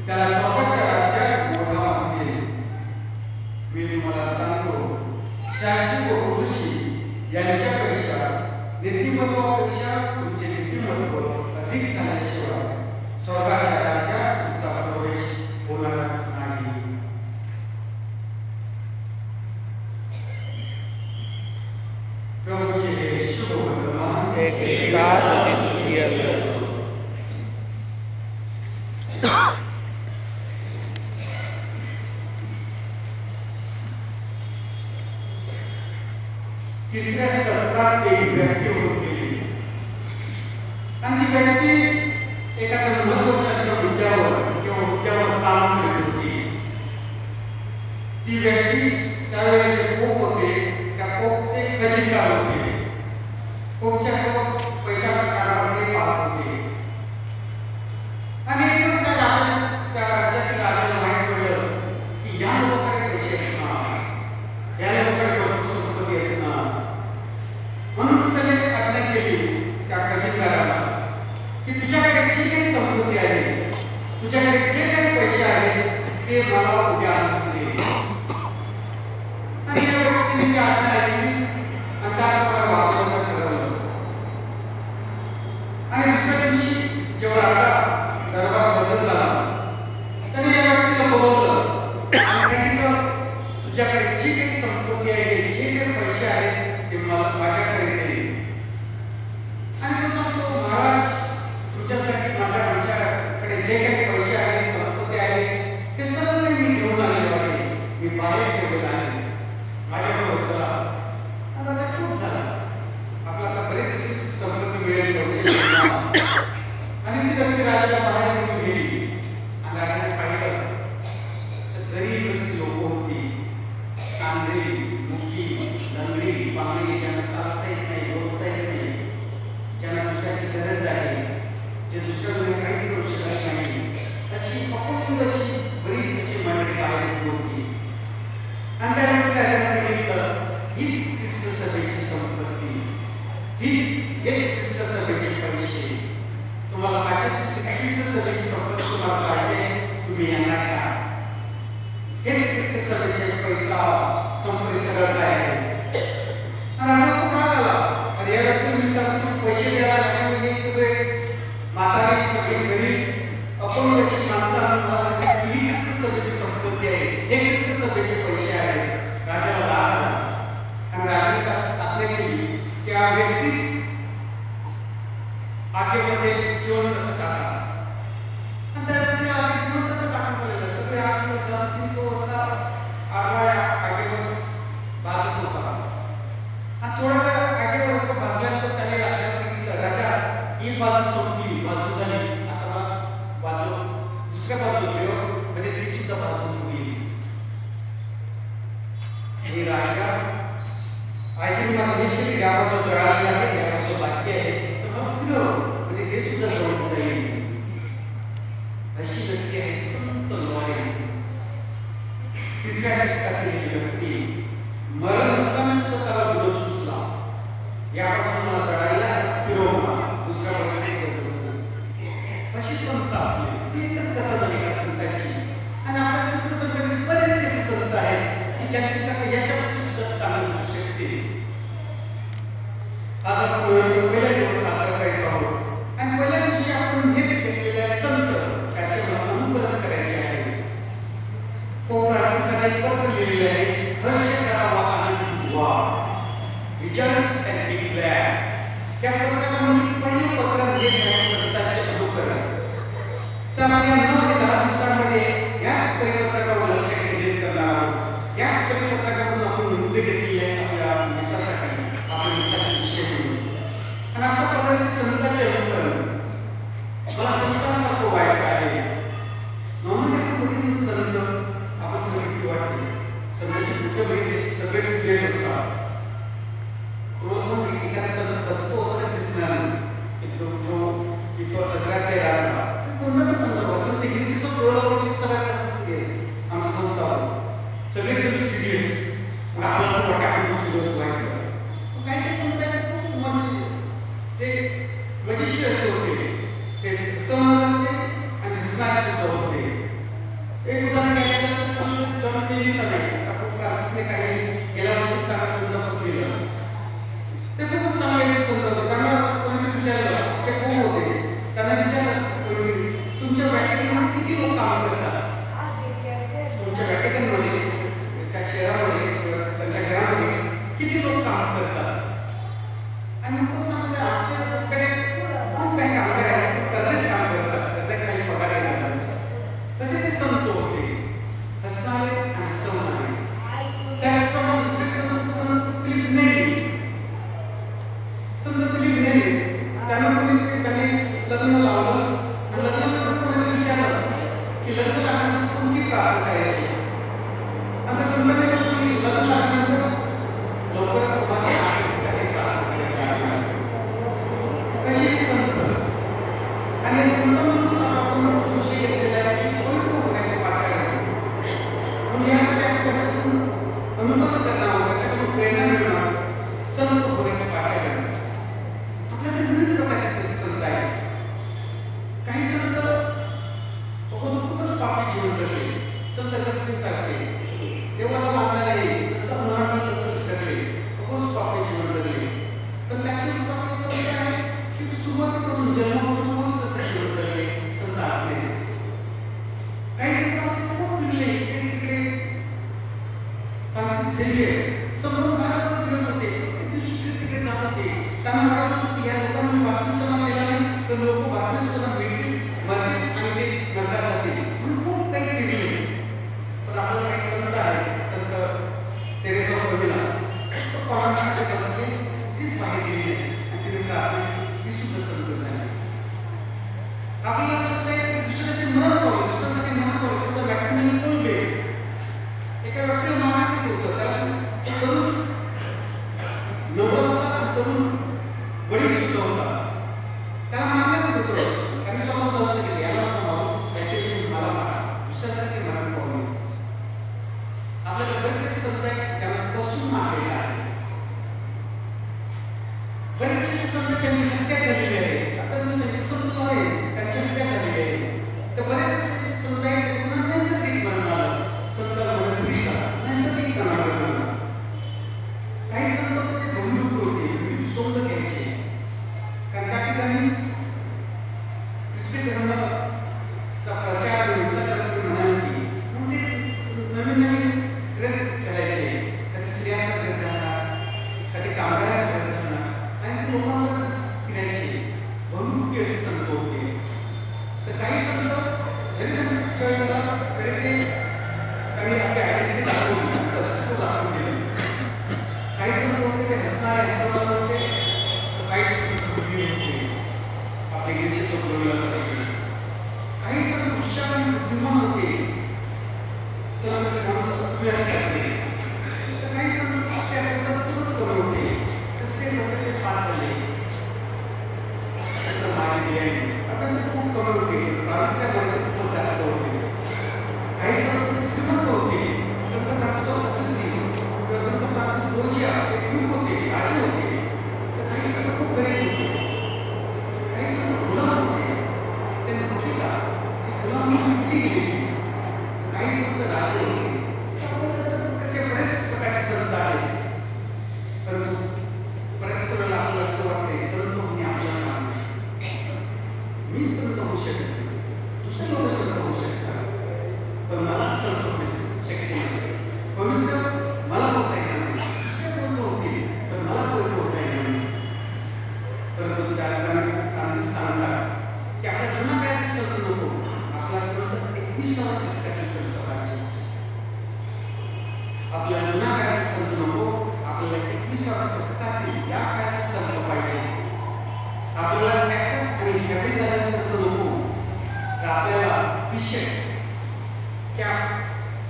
त्याला स्वतःच्या राज्यात मोठा वाटेल. मी तुम्हाला सांगतो, शास्त्री व पुरुषी यांच्यापेक्षा नीतिमत्वापेक्षा तुमचे नीतिमत्व अधिक झाल्याशिवाय स्वर्गाच्या राज्यात तुमचा प्रवेश होणारच नाही. प्रभूचे हे शुभ वर्तमान तिसऱ्या सत्रात एक व्यक्ती होती आणि ती व्यक्ती एखाद्या महत्वाच्या मुद्द्यावर किंवा मुद्द्यावर काम करत होती. ती व्यक्ती त्यावेळेचे पोप होते, त्या पोपचे खजिनदार होते. पोपच्या सोबत पैशाचा कारभार ते पाहत होते. आणि एक दिवस त्या राज्यातील राजाला माहीत पडलं की या लोकांकडे पैसे असणार, या लोकांकडे भरपूर संपत्ती असणार. म्हणून त्याने आज्ञा केली त्या खजिनदाराला की तुझ्याकडे जी काही संपत्ती आहे, तुझ्याकडे जे काही पैसे आहेत ते मला उद्या आणून दे. आणि या व्यक्तीने ती आज्ञा ऐकली आणि त्याप्रमाणे वापरायचं ठरवलं. आणि दुसऱ्या दिवशी जेव्हा राजा दरबार हजर झाला, त्याने या व्यक्तीला बोलवलं आणि सांगितलं, तुझ्याकडे जी काही संपत्ती आहे, जे काही पैसे आहेत ते मला माझ्याकडे दे. आणि तो सांगतो, महाराज तुमच्यासाठी माझ्याकडे जे काही पैसे आहेत, संपत्ती आहे, ते सर्व काही मी घेऊन आलेलो आहे. मी बाहेर ठेवलेलं आहे, माझ्याकडे चला. आता खूप झाला, आपला आता बरेच संपत्ती मिळेल, पैसे. आणि ती व्यक्ती राजाला बाहेर घेऊन गेली आणि राजाने पाहिलं तर गरीब अशी लोक होती, कांदळी, मुकी, लंगडी, पांगडी, ज्यांना चालता येत नाही, बोलता येत नाही, ज्यांना दुसऱ्याची गरज आहे, जे दुसऱ्याकडे काहीच करू शकत नाही, अशी अपंग अशी बरीच अशी मंडळी बाहेर होती. आणि त्यानंतर त्याला सांगितलं, हीच ख्रिस्त सभेची संपत्ती, हेच ख्रिस्त सभेचे पैसे. तुम्हाला माझ्यासाठी ख्रिस्त सभेची संपत्ती तुम्हाला पाहिजे, तुम्ही यांना घ्या. हेच ख्रिस्त सभेचे पैसा संपत्ती सगळं काय आहे. आणि असा खूप राग आला, अरे या व्यक्तीने पैसे द्यायला लागले, हे सगळे म्हातारी, सगळे गरीब अपंग अशी माणसं मला सांगितलं ही ख्रिस्त सभेची संपत्ती आहे, हे ख्रिस्त सभेचे पैसे आहेत. राजाला राग आला आणि राजाने आज्ञा केली की या व्यक्तीस आगीमध्ये जीवन कसं टाका. आणि त्या व्यक्तीला आगीत जीवन कसं टाकून पडलेलं, सगळे आगीवर तो असा आडवा आगीवर भाजत होता. आणि थोडा वेळ आगीवर असं भाजल्यानंतर त्याने राजाला सांगितलं, राजा ही बाजू संपली, बाजू झाली, आता बाजू दुसऱ्या बाजूला गेलो, म्हणजे ती सुद्धा बाजू होईल. हे राजा ऐकून माझं हे शरीर या बाजूला जळालेलं आहे, या बाजूला बाकी आहे, तर मग फिरो, म्हणजे हे सुद्धा जळून जाईल. अशी व्यक्ती आहे संत लॉरेन्स. तिसऱ्या शतकातील व्यक्ती मरण असताना सुद्धा त्याला विरोध सुचला, या बाजूला मला जळालेला फिरो, दुसऱ्या बाजूला अशी संत आपली एकच कथा झाली का संतांची. आणि आपल्या ख्रिस्त सभेचे बरेचसे असे संत आहेत की ज्यांची कथा याच्यापासून सुद्धा चांगली असू शकते. आज आपण पहिला दिवस साजरा करीत आहोत आणि पहिल्या दिवशी आपण हेच घेतलेले संत त्याचे अनुकरण करायचे आहे. पोप फ्रान्सिसाने पत्र लिहिलेले आहे, हर्ष करावा, आनंदित व्हा, रिजॉइस अँड बी ग्लॅड. या पत्रामध्ये पहिलं पत्र हेच आहे, संतांचे अनुकरण. त्यामुळे 9 ते 10 दिवसांमध्ये याच परिपत्रकावर लक्ष केंद्रित करणार आहोत. याच परिपत्रकावरून आपण मुद्दे घेतलेले आहेत आपल्या विश्वासासाठी, आपल्या विश्वासाचे विषय म्हणून. आणि अशा प्रकारचे संतांचे अनुकरण मला संतांसारखं व्हायचं आहे. म्हणून आपण बघितलं संत, आपण भीती वाटते. संतांची मुख्य बघितले सगळे सिरियस असतात. एखादा संत असतो असं दिसणार नाही की तो दसरा चेहरा असला. कोणता पण संदर्भ असेल ते गिरीशीचा प्रोडक्ट सगळ्यात जास्त सिरियस आमच्या संस्थावर सगळे सिरियस. मग आपल्याला पण वाटतं आपण सिरियस व्हायचं. काही काही संत खूप म्हणजे ते मजेशीर असे होते, ते सहज होते आणि हसणारे सुद्धा होते. एक उदाहरण घ्यायचं तर संत जॉन डेव्हिस आहे. आपण फ्रान्सिसने काही गेल्या वर्षी संदर्भ दिलं. ते खूप चांगले संत होते. त्यांना कोणी विचारलं ते कोण होते, त्यांना विचारलं तुमच्या व्हॅटिकनमध्ये किती लोक काम करतात, तुमच्या व्हॅटिकनमध्ये एका शहरामध्ये त्यांच्या घरामध्ये किती लोक काम करतात. आणि तो सांगतो आमच्याकडे खूप काही कामगार आहेत, करतेच काम करतात, त्याच्या खाली पगार येणार. तसे ते संत होते, हसणारे आणि हसवणारे. त्याचप्रमाणे दुसरे संत फिलिप नेरी, संत फिलिप नेरी त्यांनी लग्न लावलं आणि लग्नानंतर कोणी विचारलं की लग्न लागल्यानंतर कोणती प्रार्थना करायची. आता संतांनी सांगितलं लग्न लागल्यानंतर लवकरच तुम्हाला शांतीसाठी प्रार्थना करायची. अशी संत आणि संतांमधून आपण विषय घेतलेला आहे की पवित्र होण्याची वाचा आहे. म्हणून यासाठी आपण त्याच्यातून अनुकरण करणार, त्याच्याकडून प्रेरणा मिळणार, संत होण्याची वाचा आहे. आपल्याकडे विविध प्रकारचे संत आहेत. काही संत खूपच पापी जीवन जगले, संत कसले सारखे देवाला मानला नाही, जसं म्हणाल तसं जगले, खूपच पापी जीवन जगले. पण त्याचे आपले संत आहे की सुरुवातीपासून जन्मापासून कोण कसं जीवन जगले, संत आपलेच. काही संत खूप फिरले इकडे तिकडे. फ्रान्सिस झेवियर संपूर्ण भारतात फिरत होते, प्रत्येक दिवशी इकडे तिकडे जात होते. त्यांना वाटत होतं की या लोकांनी बातमीसमा केला नाही तर लोक बातमीसमा भेटतील, मरतील आणि ते नरकात जातील. म्हणून खूप काही फिरले. पण आपल्याला काही संत आहेत, संत तेरेसा कविला कोणाच्या बसले तीच बाहेर गेली आणि तिने प्रार्थना, ती सुद्धा संत झाली. आपल्याला संत आहे की दुसऱ्याचे मरण पावले, दुसऱ्यासाठी मरण पावले. संत मॅक्सिमिलियन कोल्बे एका व्यक्तीला मारण्यात येत होतं. त्याला तरुण नवरा होता, तरुण वडील सुद्धा होता, त्याला मारण्यात येत होतं. त्याने स्वतः जाऊ शकले, याला मारू, त्याच्याविषयी मला मारा, दुसऱ्यासाठी मरण पावले. आपल्याला बरेचसे संत आहेत ज्यांना बसून मारलेले आहे. बरेचसे संत त्यांची हत्या झालेली आहे. आता जर संत आहेत त्यांची हत्या झालेली आहे. तर बरेचसे संत आहेत त्यांना नैसर्गिक मरण आलं. संताला म्हणत नैसर्गिक मरण आलं. काही संत होते बहिरूप होते, सोंड घ्यायचे. कारण त्या ठिकाणी ख्रिस्ती धर्माचा प्रचार विस्तार म्हणाले की मग ते नवीन नवीन ड्रेस घालायचे. कधी स्त्रियांचा ड्रेस घालणार, कधी कामगारांचा ड्रेस घालणार आणि ते लोकांवर फिरायचे. बहुरूपी असे संत होते. तर काही संत जरी त्यांचा चळ झाला तरी ते त्यांनी आपली आयडेंटिटी दाखवली, अस्तित्व दाखवून दिले. काही संत होते ते हसणारे हसवणारे होते, तर काही संत बुद्धिमान होते, आपले गिरशे सोडवले असतात. काही संत हुशार आणि बुद्धिमान होते, तर काही संत आपल्या खूपच कमी होते. कसे बसले पाच झाले. संत मारी अभ्यासात खूप कमी होते, प्रामुख्या वर्गात खूप जास्त होते. काही संत श्रीमंत होते, संत फ्रान्सिस असिसी किंवा संत फ्रान्सिस बोर्जिया हे खूप होते, राजे होते. तर काही संत खूप गरीब होते. काही संत गुलाम होते, सेंट बखिला हे गुलाम म्हणून विकली गेली. काही संत राजे होते. बरेच प्रकारचे संत आहेत. परंतु बऱ्याच वेळेला आपल्याला असं वाटते संत होणे आपल्याला काम नाही. मी संत होऊ शकत नाही, दुसरे लोक संत होऊ शकतात, पण मला संत होण्याची शक्य नाही. पवित्र मला होता येणार नाही, दुसरे पवित्र होतील तर मला पवित्र होता येणार नाही. परंतु फ्रान्सिस सांगतात की आपल्या जुन्या काळातील संत नको, आपला संत 21व्या शतकातील संत पाहिजे. आपल्या जुन्या काळातील संत नको, आपल्याला 21व्या शतकातील या काळातील संत पाहिजे. आपल्याला कॅसेट आणि हॅबिट झालेले संत नको, तर आपल्याला T shirt cap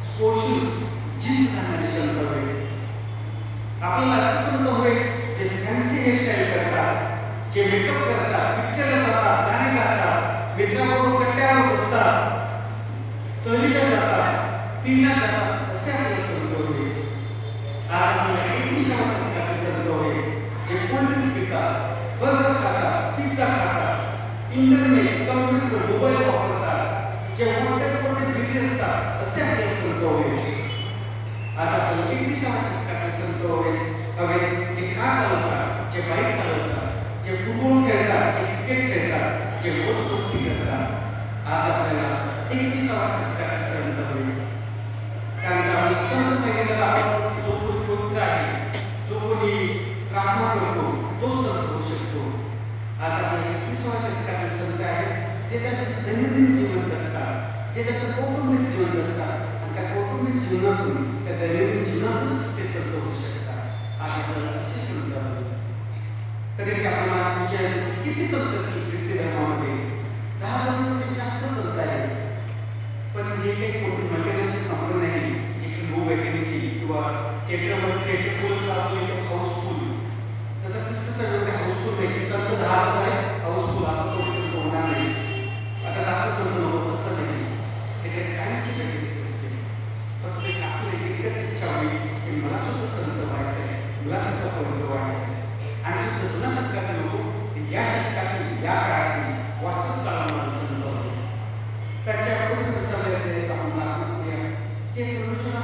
sport shoes jeans घालणारे संत हवे. आपल्याला असे संत हवे जे फॅन्सी हेअरस्टाईल करतात, जे मेकअप करतात, पिक्चरला जातात, गाणे गातात, मित्राबरोबर कट्ट्यावर बसतात, सहलीला जातात, फिरण्यात जातात, असे आपल्याला संत हवे. आज आपल्याला 21व्या शतकातील संत हवे जे कोल्ड्रिंक पितात, बर्गर खातात, पिझ्झा खातात, इंटरनेट, कम्प्युटर, मोबाईल वापरतात, जे व्हॉट्सअपवर गरजेचे असतात असे आपले संत होईल. आज आपल्याला 21व्या शतकातील संत होईल जे कार चालवतात, जे बाईक चालवतात, जे फुटबॉल खेळतात, जे क्रिकेट खेळतात, जे रोज कुस्ती करतात. आज आपल्याला 21व्या शतकातील संत होईल. कारण संत सांगितलेला आपण जो कोणी पवित्र आहे, जो कोणी प्रार्थना करतो, तोच संत होऊ शकतो. आज आपल्या 21व्या शतकातील संत आहेत जे त्यांचं दैनंदिन जीवन जगतात, जे त्यांचं कौटुंबिक जीवन जगतात आणि त्या कौटुंबिक जीवनातून, त्या दैनंदिन जीवनातूनच ते संत होऊ शकतात. आज आपल्याला असे संत हवे. कधी आपल्याला विचार किती संत असतील ख्रिस्ती धर्मामध्ये? 10 जणांपेक्षा जास्त संत आहेत. पण हे काही कोणती मल्टिनॅशनल कंपनी नाही जिथे नो वॅकन्सी किंवा थिएटरमध्ये थिएटर कोर्स लागले तर हाऊसफुल. तसं ख्रिस्त सर्व हाऊसफुल नाही की संत 10,000 आहे हाऊसफुल, आता तो संत होणार नाही, आता जास्त संत नको असं नाही. ते काहींची प्रॅक्टिस असते. फक्त आपली एकच इच्छा होईल की मला सुद्धा संत व्हायचं आहे, मला सुद्धा पवित्र व्हायचं आहे. आणि सुद्धा जुन्या शतकातील लोक या शतकातील या काळातील व्हॉट्सअप चालवणारे संत होते. त्याच्या पवित्र सभेमध्ये आपण लागू करूया की परमेश्वरा